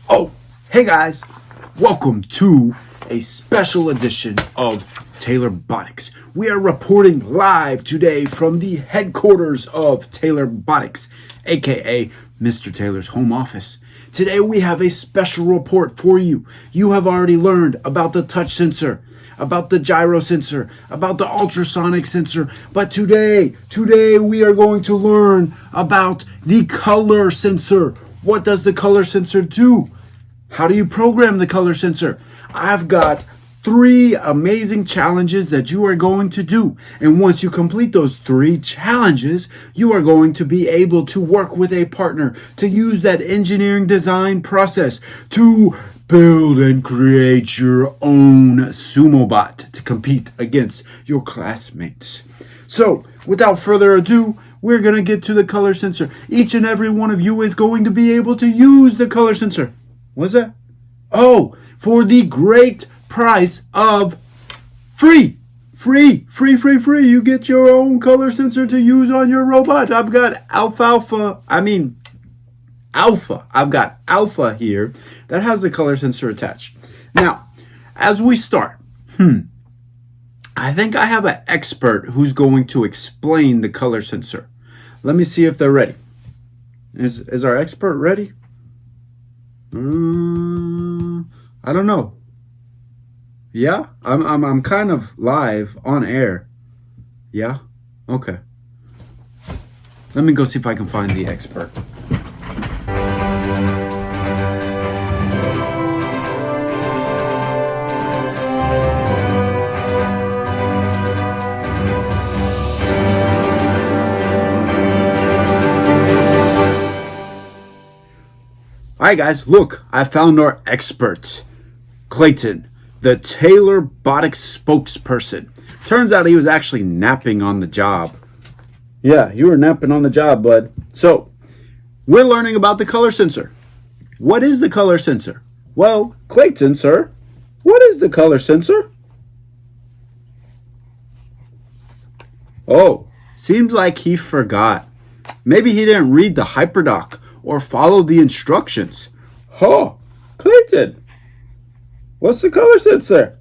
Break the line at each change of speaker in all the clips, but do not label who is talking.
Oh, hey guys, welcome to a special edition of Taylorbotics. We are reporting live today from the headquarters of Taylorbotics, aka Mr. Taylor's home office. Today we have a special report for you. You have already learned about the touch sensor, about the gyro sensor, about the ultrasonic sensor, but today we are going to learn about the color sensor. What does the color sensor do? How do you program the color sensor? I've got 3 amazing challenges that you are going to do. And once you complete those 3 challenges, you are going to be able to work with a partner to use that engineering design process to build and create your own sumo bot to compete against your classmates. So, without further ado, we're going to get to the color sensor. Each and every one of you is going to be able to use the color sensor. What's that? Oh, for the great price of free. Free. You get your own color sensor to use on your robot. I've got Alpha. I've got Alpha here that has the color sensor attached. Now, as we start, I think I have an expert who's going to explain the color sensor. Let me see if they're ready. Is our expert ready? I don't know. Yeah, I'm kind of live on air. Yeah, okay. Let me go see if I can find the expert. Alright guys, look, I found our expert, Clayton, the Taylorbotics spokesperson. Turns out he was actually napping on the job. Yeah, you were napping on the job, bud. So, we're learning about the color sensor. What is the color sensor? Well, Clayton, sir, what is the color sensor? Oh, seems like he forgot. Maybe he didn't read the hyperdoc or follow the instructions. Oh, Clayton, what's the color sensor?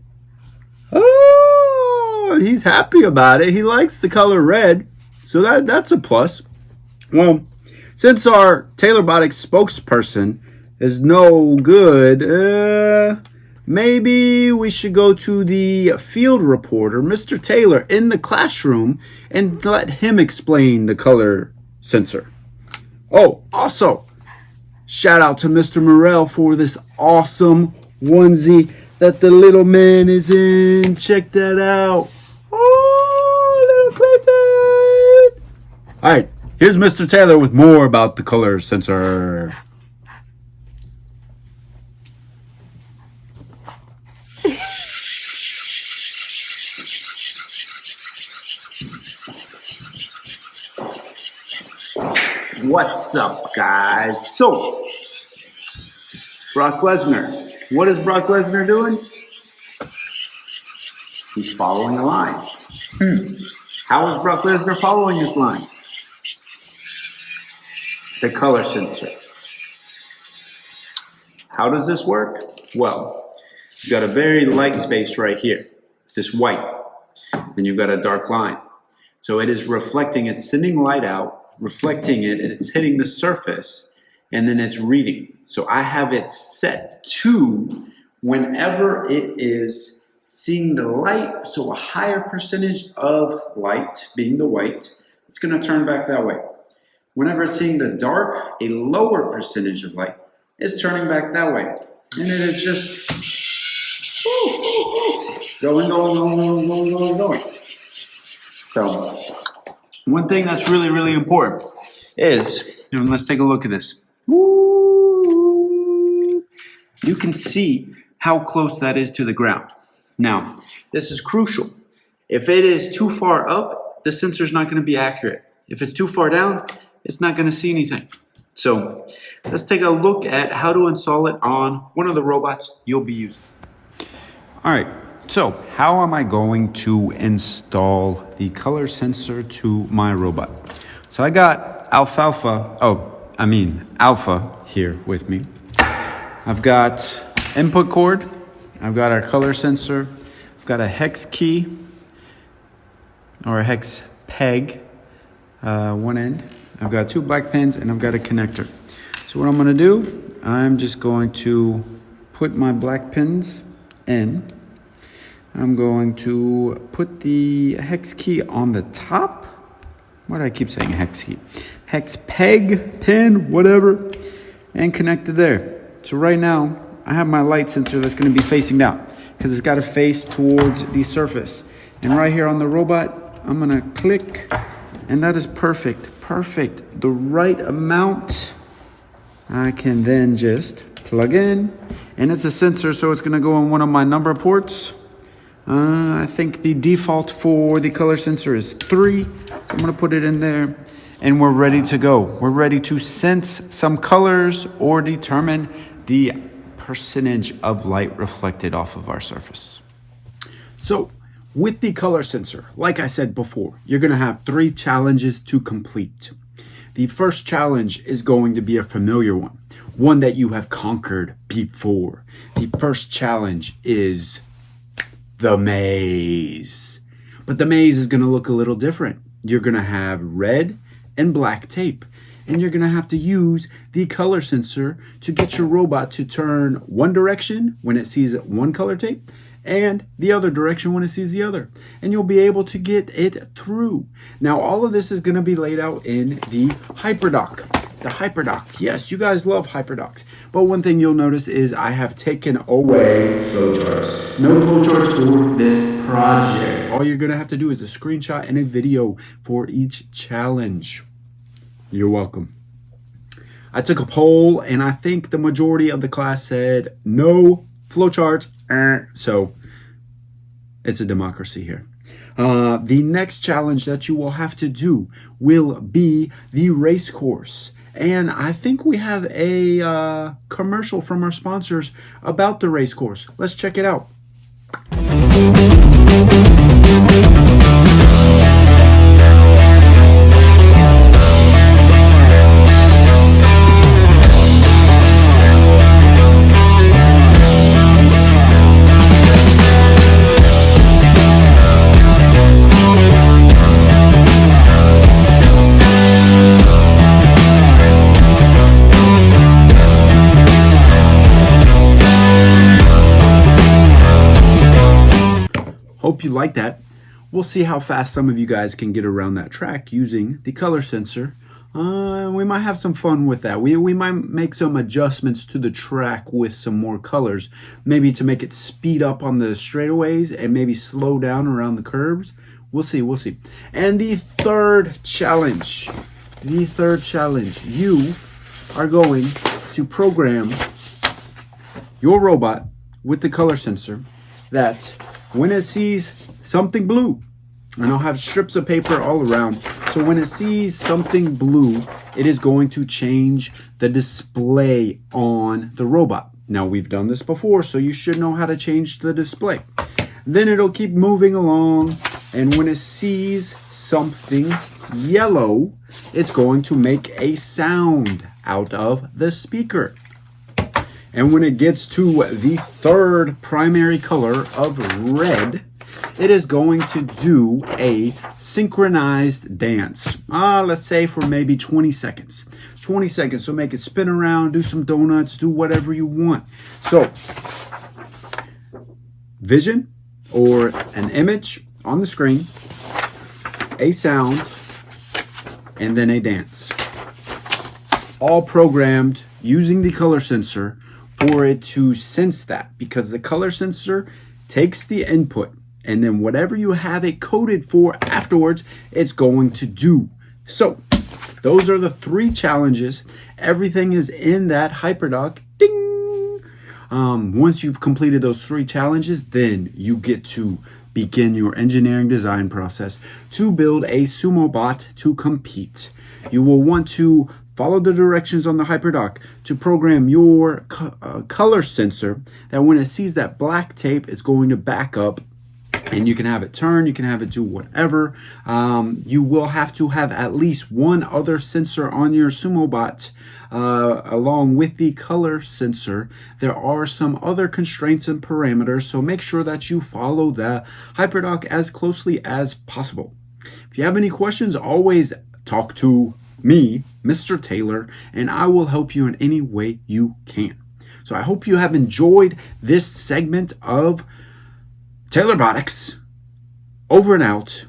Oh, he's happy about it. He likes the color red, so that's a plus. Well, since our Taylorbotics spokesperson is no good, maybe we should go to the field reporter, Mr. Taylor, in the classroom and let him explain the color sensor. Oh, also, shout out to Mr. Morrell for this awesome onesie that the little man is in. Check that out. Oh, little Clayton. All right, here's Mr. Taylor with more about the color sensor. What's up, guys? So, Brock Lesnar. What is Brock Lesnar doing? He's following a line. How is Brock Lesnar following his line? The color sensor. How does this work? Well, you've got a very light space right here, this white. Then you've got a dark line. So it is reflecting, it's sending light out, reflecting it, and it's hitting the surface, and then it's reading. So I have it set to whenever it is seeing the light, so a higher percentage of light, being the white, it's going to turn back that way. Whenever it's seeing the dark, a lower percentage of light, it's turning back that way. And then it's just going. So one thing that's really important is, let's take a look at this. You can see how close that is to the ground. Now, this is crucial. If it is too far up, the sensor's not going to be accurate. If it's too far down, it's not going to see anything. So let's take a look at how to install it on one of the robots you'll be using. All right, so how am I going to install the color sensor to my robot? So I got Alpha here with me.
I've got input cord, I've got our color sensor, I've got a hex key or a hex peg, one end. I've got 2 black pins and I've got a connector. So what I'm gonna do, I'm just going to put my black pins in. I'm going to put the hex key on the top. Why do I keep saying hex key? Hex peg, pin, whatever, and connect it there. So right now, I have my light sensor that's gonna be facing down because it's gotta face towards the surface. And right here on the robot, I'm gonna click, and that is perfect, perfect. The right amount. I can then just plug in, and it's a sensor, so it's gonna go on one of my number ports. I think the default for the color sensor is 3, so I'm gonna put it in there, and we're ready to go. We're ready to sense some colors or determine the percentage of light reflected off of our surface.
So with the color sensor, like I said before, you're gonna have 3 challenges to complete. The first challenge is going to be a familiar one that you have conquered before. The first challenge is the maze. But the maze is gonna look a little different. You're gonna have red and black tape, and you're gonna have to use the color sensor to get your robot to turn one direction when it sees one color tape and the other direction when it sees the other. And you'll be able to get it through. Now, all of this is gonna be laid out in the HyperDoc. The HyperDoc, yes, you guys love HyperDocs. But one thing you'll notice is I have taken away flowcharts. No flowcharts for this project. All you're gonna have to do is a screenshot and a video for each challenge. You're welcome. I took a poll, and I think the majority of the class said no flowcharts. So it's a democracy here. The next challenge that you will have to do will be the race course. And I think we have a commercial from our sponsors about the race course. Let's check it out. Hope you like that. We'll see how fast some of you guys can get around that track using the color sensor. We might have some fun with that. We might make some adjustments to the track with some more colors, maybe to make it speed up on the straightaways and maybe slow down around the curves. We'll see. And the third challenge, you are going to program your robot with the color sensor that when it sees something blue, and I'll have strips of paper all around, so when it sees something blue, it is going to change the display on the robot. Now, we've done this before, so you should know how to change the display. Then it'll keep moving along, and when it sees something yellow, it's going to make a sound out of the speaker. And when it gets to the third primary color of red, it is going to do a synchronized dance. Let's say for maybe 20 seconds. 20 seconds, so make it spin around, do some donuts, do whatever you want. So, vision or an image on the screen, a sound, and then a dance. All programmed using the color sensor for it to sense that, because the color sensor takes the input and then whatever you have it coded for afterwards, it's going to do. So those are the 3 challenges. Everything is in that HyperDoc. Ding! Once you've completed those 3 challenges, then you get to begin your engineering design process to build a sumo bot to compete. You will want to follow the directions on the HyperDoc to program your color sensor that when it sees that black tape, it's going to back up And you can have it turn, you can have it do whatever. You will have to have at least one other sensor on your SumoBot along with the color sensor. There are some other constraints and parameters, so make sure that you follow the HyperDock as closely as possible. If you have any questions, always talk to me, Mr. Taylor, and I will help you in any way you can. So I hope you have enjoyed this segment of Taylorbotics. Over and out.